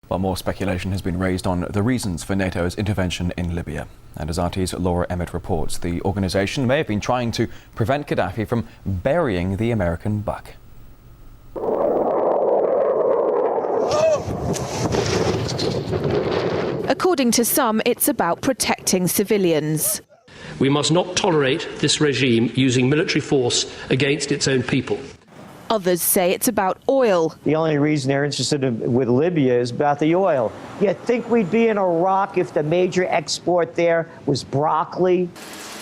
Well, more speculation has been raised on the reasons for NATO's intervention in Libya. And as RT's Laura Emmett reports, the organisation may have been trying to prevent Gaddafi from burying the American buck. According to some, it's about protecting civilians. We must not tolerate this regime using military force against its own people. Others say it's about oil. The only reason they're interested with Libya is about the oil. You'd think we'd be in Iraq if the major export there was broccoli.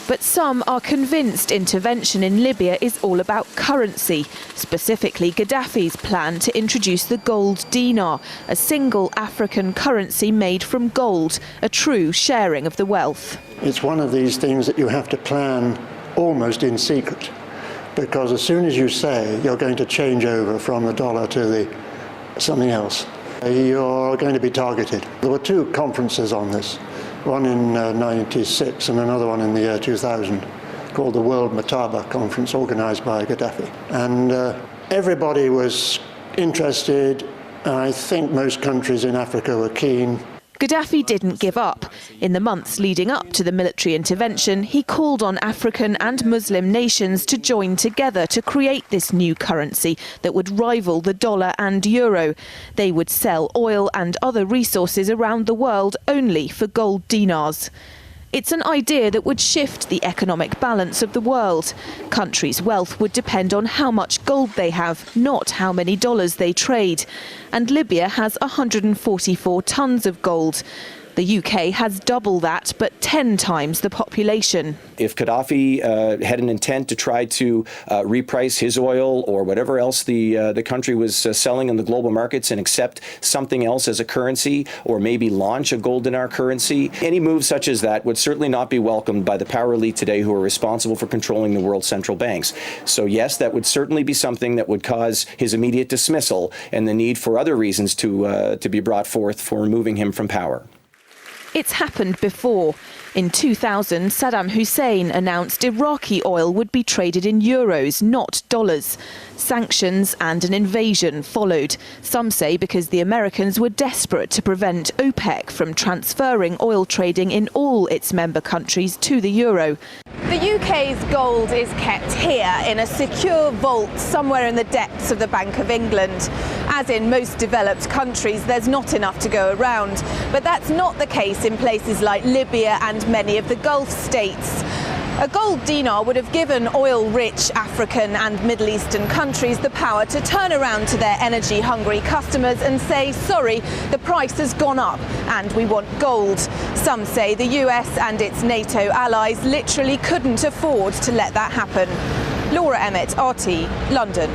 But some are convinced intervention in Libya is all about currency, specifically Gaddafi's plan to introduce the gold dinar, a single African currency made from gold, a true sharing of the wealth. It's one of these things that you have to plan almost in secret, because as soon as you say you're going to change over from the dollar to something else, you're going to be targeted. There were two conferences on this, one in '96 and another one in the year 2000, called the World Mataba Conference, organised by Gaddafi. And everybody was interested, and I think most countries in Africa were keen. Gaddafi didn't give up. In the months leading up to the military intervention, he called on African and Muslim nations to join together to create this new currency that would rival the dollar and euro. They would sell oil and other resources around the world only for gold dinars. It's an idea that would shift the economic balance of the world. Countries' wealth would depend on how much gold they have, not how many dollars they trade. And Libya has 144 tons of gold. The UK has double that, but 10 times the population. If Gaddafi had an intent to try to reprice his oil or whatever else the country was selling in the global markets and accept something else as a currency, or maybe launch a gold dinar currency, any move such as that would certainly not be welcomed by the power elite today who are responsible for controlling the world's central banks. So yes, that would certainly be something that would cause his immediate dismissal and the need for other reasons to be brought forth for removing him from power. It's happened before. In 2000, Saddam Hussein announced Iraqi oil would be traded in euros, not dollars. Sanctions and an invasion followed. Some say because the Americans were desperate to prevent OPEC from transferring oil trading in all its member countries to the euro. The UK's gold is kept here in a secure vault somewhere in the depths of the Bank of England. As in most developed countries, there's not enough to go around. But that's not the case in places like Libya and many of the Gulf states. A gold dinar would have given oil-rich African and Middle Eastern countries the power to turn around to their energy-hungry customers and say, sorry, the price has gone up and we want gold. Some say the US and its NATO allies literally couldn't afford to let that happen. Laura Emmett, RT, London.